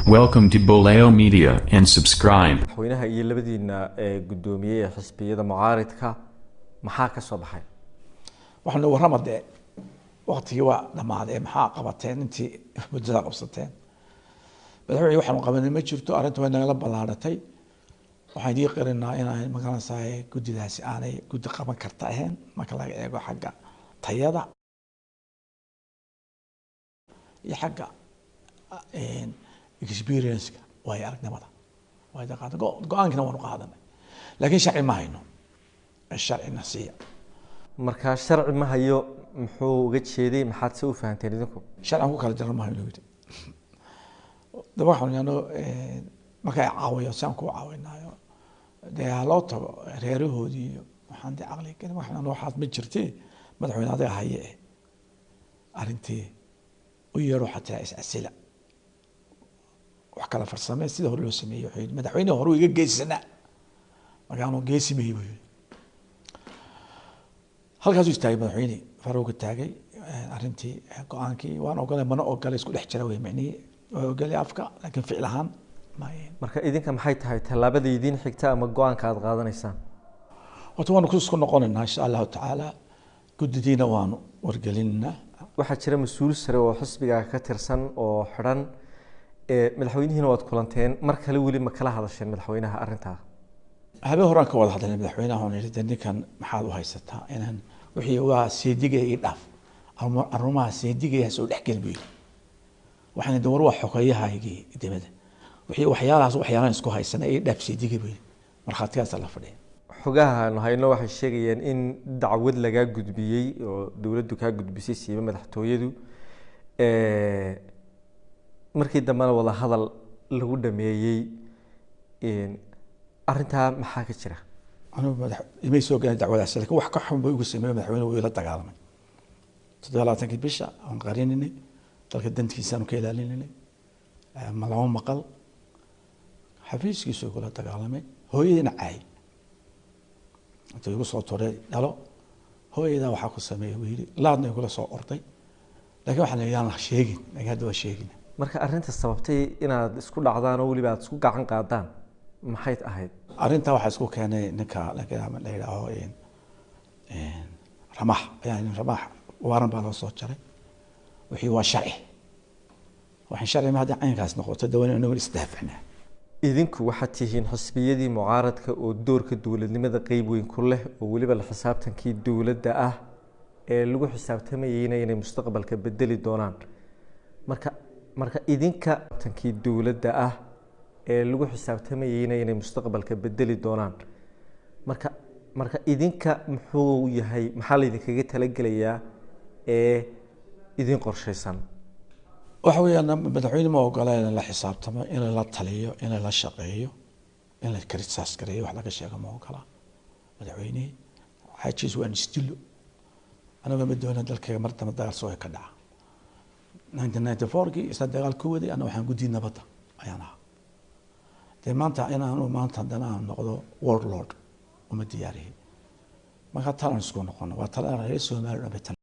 Welcome to Boleo Media and subscribe. madaxweynaha iyo labadiina gudoomiye xisbiyada mucaaridka maxaa ka soo baxay waxaan warramadee waqtigii waa dhamaaday maxaa qabateen intii muddada qabsateen madaxweyne waxaan qabanay ma jirto arrintu way nagala ballaaratay waxaan idin qirinaa inaan magaranaysaa guddidaasi aanay guddi qaban karta ahayn marka laga eego xagga tayada iyo xagga experience way aragnimada way daqaad go'aankina waanu qaadanay laakiin sharci ma hayno sharci nasiya marka sharci ma hayo muxuu uga jeeday maxaad soo fahanteen idinku sharci ku kala jaran ma hayno widi daba waxaan yaano marka ay caawiyo saan ku caawinayo loo tago reerahoodii waxaan di caqli kan waxaad ma jirtay madaxweyne adiga haye arrintii u yeero xataa is-asila wax kala farsamay sida hore loo sameeyo madaxweyne hore iga geysana magaano geesimay buu halkaas istaagay madaxweyne Faruq taagay arrintii go'aankii waan ogolay mana ogolay isku dhex jira way macnii ogolay afka laakiin ficil ahaan ma marka idinka maxay tahay talaabada idin xigta ama go'aanka aad qaadanaysaan waan ku isku noqonaynaa insha Allah ta'ala guddiina waan wargelinna waxa jira mas'uul sare oo xisbiga ka tirsan oo xiran madaxweynaha waad kulanteen mar kale wali ma kala hadasheen madaxweynaha arrinta habeen horaan ka wada hadalnay madaxweynaha oo yiri ninkan maxaad u haysataa inaan wixii waa seediga ii dhaaf arumaha seediga soo dhex galbiyo waxaan door wax xoqayahaygii dibadda wixii waxyaalahaas isku haysana ii dhaaf seediga buu marxaatigaas la fadhiyo xogaha hayno waxay sheegayeen in dacwad laga gudbiyay oo dawladdu ka gudbisay siiba madaxtooyadu markii dambana wada hadal lagu dhameeyay arinta maxaa ka jira anu madax imay soo galay dacwadaas laakiin wax ka xun buu ugu sameeyay madaxweynuhu uu la dagaalamay 27 bisha aan qarinay dalka dantiisana ka ilaalinay malaamo maqal xafiiskiisu kula dagaalamay hooyadina caay inta igu soo toray dhalo hooyada waxa ku sameeyay wiili laadna kula soo orday laakiin waxaan leeyahay sheegin laga hadwa sheegin marka arrinta sababtay inaad isku dhacdaan oo waliba aad isku gacan qaadaan maxay ahayd arrinta waxa isku keenay ninka laga yiraahdo ramax yani ramax waaran baa loo soo jaray wixii waa sharci waxaan sharci ma hadda aynkaas noqoto dawladda inuu isdaafacnaa idinku waxaad tihiin xisbiyadii mucaaradka oo doorka dawladnimada qayb weyn ku leh oo waliba la xisaabtankii dawladda ah ee lagu xisaabtamayay inay mustaqbalka bedeli doonaan marka idinka tankii dawladda ah ee lagu xisaabtamayay inay mustaqbalka bedeli doonaan marka idinka muxuu yahay maxaa la idinkaga talagelayaa ee idin qorshaysan waxa weeyaan madaxweyne ma ogolaan in la xisaabtamo in la taliyo in la shaqeeyo in la karisaas gareeyo wax laga sheego ma ogola madaxweyne xajiis waan istilo anaga ma doona dalkayga mar dambe dagaal soo ka dhaca 1994 isa dagaal ku waday ana waxaan guddi nabadda ayaan ahaa maanta hadana noqdo warlord uma diyaariyay marka talan isku noqon waa talan reer Soomaaliya